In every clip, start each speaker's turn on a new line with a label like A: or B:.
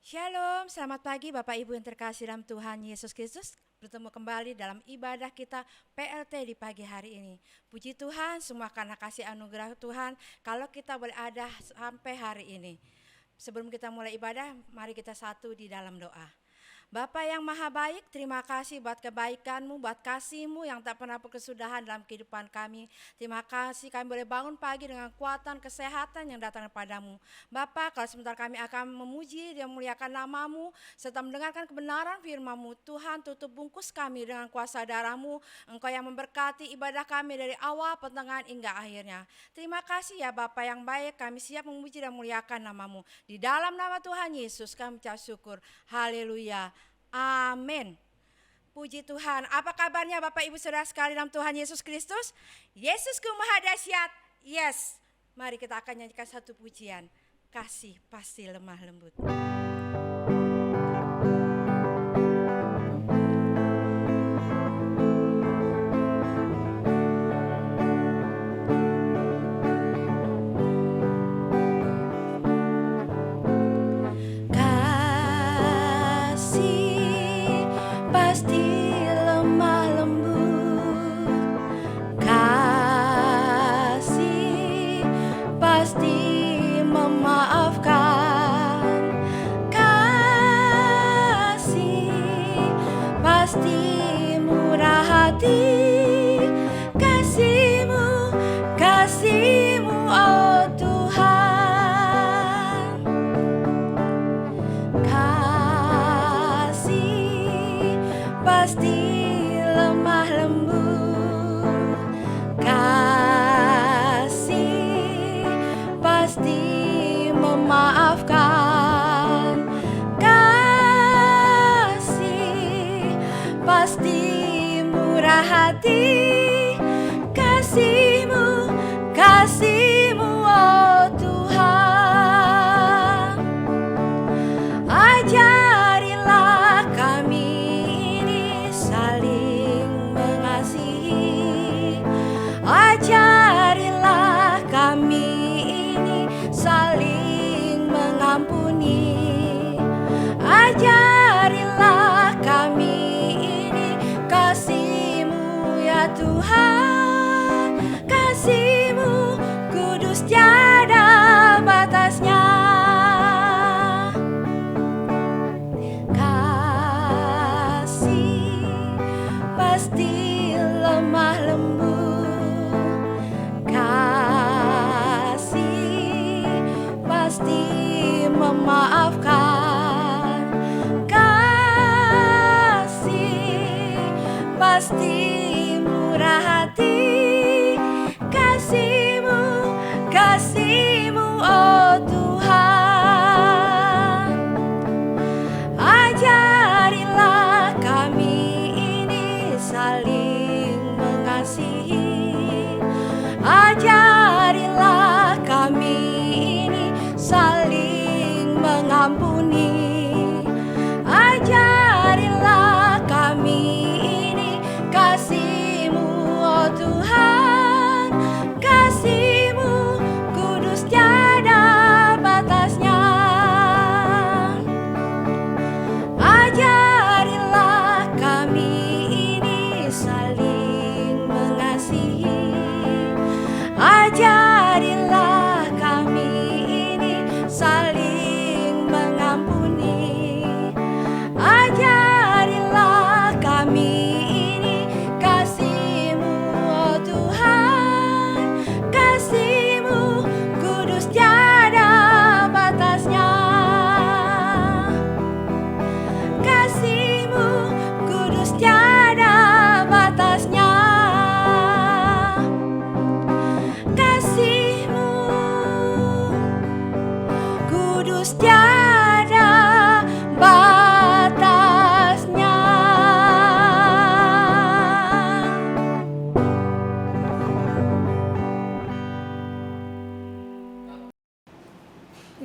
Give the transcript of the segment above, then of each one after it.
A: Shalom, selamat pagi Bapak Ibu yang terkasih dalam Tuhan Yesus Kristus. Bertemu kembali dalam ibadah kita PLT di pagi hari ini. Puji Tuhan semua karena kasih anugerah Tuhan kalau kita boleh ada sampai hari ini. Sebelum kita mulai ibadah, mari kita satu di dalam doa. Bapa yang maha baik, terima kasih buat kebaikan-Mu, buat kasih-Mu yang tak pernah berkesudahan dalam kehidupan kami. Terima kasih kami boleh bangun pagi dengan kekuatan, kesehatan yang datang daripada-Mu. Bapa, kalau sebentar kami akan memuji dan memuliakan nama-Mu, serta mendengarkan kebenaran firman-Mu, Tuhan tutup bungkus kami dengan kuasa darah-Mu. Engkau yang memberkati ibadah kami dari awal, pertengahan, hingga akhirnya. Terima kasih ya Bapa yang baik, kami siap memuji dan memuliakan nama-Mu. Di dalam nama Tuhan Yesus kami ucap syukur. Haleluya. Amin. Puji Tuhan. Apa kabarnya Bapak Ibu Saudara sekalian dalam Tuhan Yesus Kristus? Yesusku Maha Dahsyat. Yes. Mari kita akan nyanyikan satu pujian. Kasih pasti lemah lembut.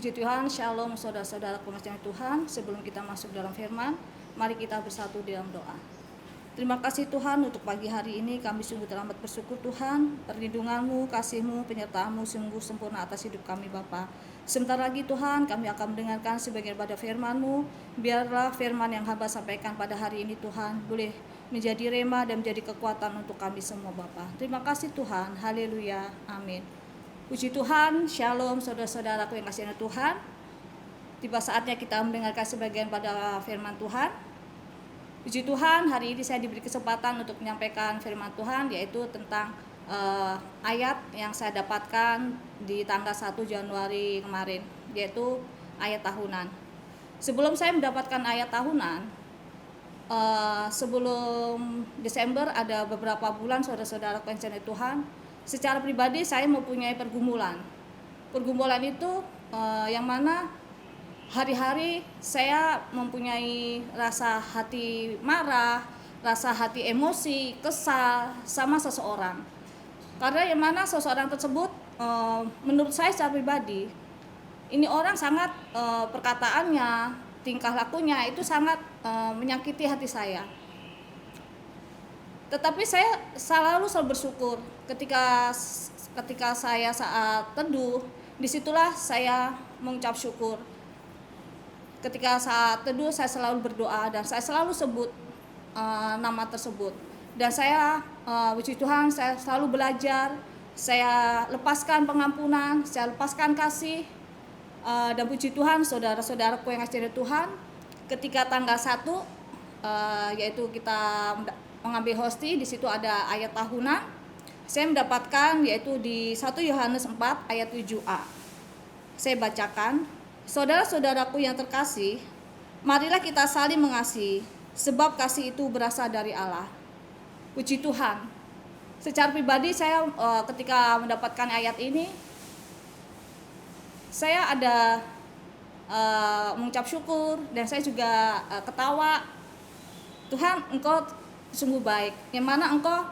B: Puji Tuhan, shalom saudara-saudara kekasih Tuhan. Sebelum kita masuk dalam firman, mari kita bersatu dalam doa. Terima kasih Tuhan untuk pagi hari ini, kami sungguh teramat bersyukur Tuhan. Perlindungan-Mu, kasih-Mu, penyertaan-Mu sungguh sempurna atas hidup kami Bapa. Sebentar lagi Tuhan kami akan mendengarkan sebagian pada firman-Mu. Biarlah firman yang hamba sampaikan pada hari ini Tuhan boleh menjadi rema dan menjadi kekuatan untuk kami semua Bapa. Terima kasih Tuhan, haleluya, amin. Puji Tuhan, shalom saudara-saudaraku yang kasih Tuhan. Tiba saatnya kita mendengarkan sebagian pada firman Tuhan. Puji Tuhan, hari ini saya diberi kesempatan untuk menyampaikan firman Tuhan, yaitu tentang ayat yang saya dapatkan di tanggal 1 Januari kemarin, yaitu ayat tahunan. Sebelum saya mendapatkan ayat tahunan, sebelum Desember ada beberapa bulan saudara-saudara pensiun Tuhan, secara pribadi saya mempunyai pergumulan. Pergumulan itu yang mana hari-hari saya mempunyai rasa hati marah, rasa hati emosi, kesal sama seseorang. Karena yang mana seseorang tersebut menurut saya secara pribadi, ini orang sangat perkataannya, tingkah lakunya itu sangat menyakiti hati saya. Tetapi saya selalu bersyukur ketika saya saat teduh, disitulah saya mengucap syukur. Ketika saat teduh saya selalu berdoa dan saya selalu sebut nama tersebut. Dan saya puji Tuhan, saya selalu belajar, saya lepaskan pengampunan, saya lepaskan kasih. Dan puji Tuhan, saudara-saudaraku yang kasih Tuhan, ketika tanggal 1 yaitu kita mengambil hosti, di situ ada ayat tahunan. Saya mendapatkan yaitu di 1 Yohanes 4 ayat 7a. Saya bacakan, saudara-saudaraku yang terkasih, marilah kita saling mengasihi, sebab kasih itu berasal dari Allah. Puji Tuhan. Secara pribadi saya ketika mendapatkan ayat ini, saya ada mengucap syukur dan saya juga ketawa. Tuhan, Engkau sungguh baik. Yang mana Engkau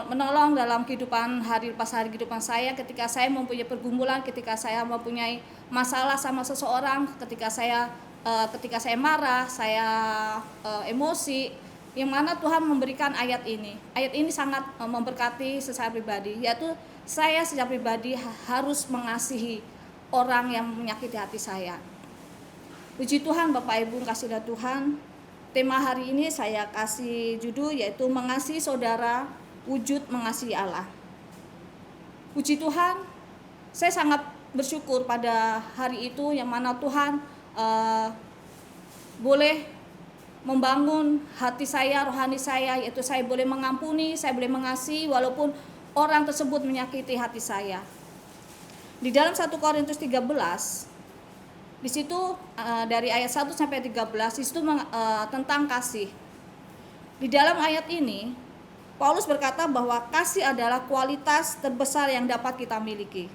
B: menolong dalam kehidupan hari lepas hari kehidupan saya ketika saya mempunyai pergumulan, ketika saya mempunyai masalah sama seseorang, ketika saya marah, saya emosi, yang mana Tuhan memberikan ayat ini. Ayat ini sangat memberkati secara pribadi, yaitu saya secara pribadi harus mengasihi orang yang menyakiti hati saya. Puji Tuhan, Bapak Ibu kasih Tuhan. Tema hari ini saya kasih judul yaitu mengasihi saudara, wujud mengasihi Allah. Puji Tuhan, saya sangat bersyukur pada hari itu yang mana Tuhan boleh membangun hati saya, rohani saya, yaitu saya boleh mengampuni, saya boleh mengasihi walaupun orang tersebut menyakiti hati saya. Di dalam 1 Korintus 13, di situ dari ayat 1 sampai 13, di situ tentang kasih. Di dalam ayat ini, Paulus berkata bahwa kasih adalah kualitas terbesar yang dapat kita miliki.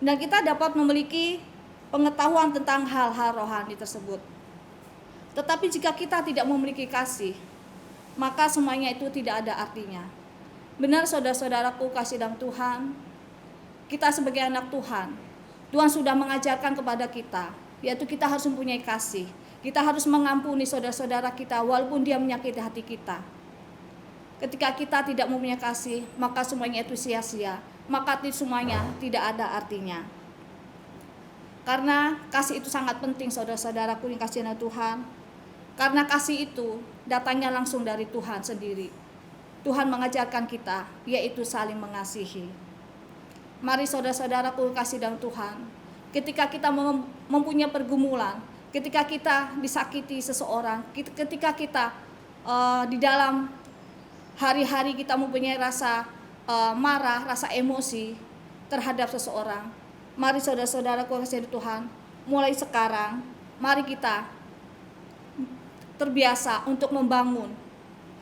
B: Dan kita dapat memiliki pengetahuan tentang hal-hal rohani tersebut. Tetapi jika kita tidak memiliki kasih, maka semuanya itu tidak ada artinya. Benar saudara-saudaraku kasih dalam Tuhan, kita sebagai anak Tuhan, Tuhan sudah mengajarkan kepada kita, yaitu kita harus mempunyai kasih. Kita harus mengampuni saudara-saudara kita walaupun dia menyakiti hati kita. Ketika kita tidak mempunyai kasih, maka semuanya itu sia-sia, maka semuanya tidak ada artinya. Karena kasih itu sangat penting saudara-saudaraku yang kasih Tuhan. Karena kasih itu datangnya langsung dari Tuhan sendiri. Tuhan mengajarkan kita yaitu saling mengasihi. Mari saudara-saudaraku kasih dalam Tuhan. Ketika kita mempunyai pergumulan, ketika kita disakiti seseorang, ketika kita di dalam hari-hari kita mempunyai rasa marah, rasa emosi terhadap seseorang, mari saudara-saudaraku kasih Tuhan, mulai sekarang mari kita terbiasa untuk membangun,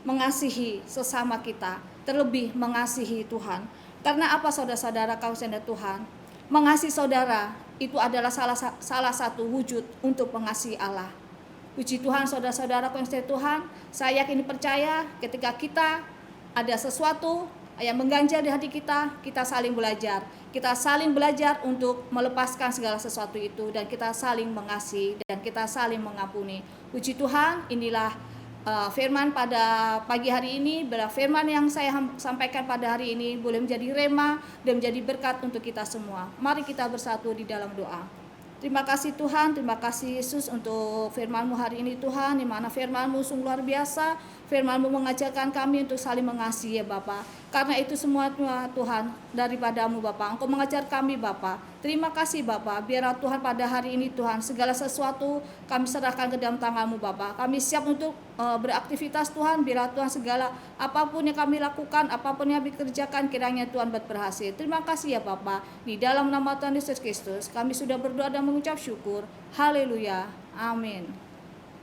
B: mengasihi sesama kita, terlebih mengasihi Tuhan. Karena apa saudara-saudara kasih Tuhan? Mengasihi saudara itu adalah salah satu wujud untuk mengasihi Allah. Puji Tuhan saudara-saudaraku yang kasih Tuhan, saya yakin percaya ketika kita ada sesuatu yang mengganjal di hati kita, kita saling belajar. Kita saling belajar untuk melepaskan segala sesuatu itu dan kita saling mengasihi dan kita saling mengampuni. Puji Tuhan, inilah firman pada pagi hari ini, bila firman yang saya sampaikan pada hari ini boleh menjadi rema dan menjadi berkat untuk kita semua. Mari kita bersatu di dalam doa. Terima kasih Tuhan, terima kasih Yesus untuk firman-Mu hari ini Tuhan, di mana firman-Mu sungguh luar biasa, firman-Mu mengajarkan kami untuk saling mengasihi ya Bapa. Karena itu semua Tuhan daripada-Mu Bapa, Engkau mengajar kami Bapa. Terima kasih Bapa, biarlah Tuhan pada hari ini Tuhan, segala sesuatu kami serahkan ke dalam tangan-Mu Bapa. Kami siap untuk beraktivitas Tuhan, biarlah Tuhan segala apapun yang kami lakukan, apapun yang kami kerjakan, kiranya Tuhan berhasil. Terima kasih ya Bapa, di dalam nama Tuhan Yesus Kristus kami sudah berdoa dan mengucap syukur. Haleluya, amin.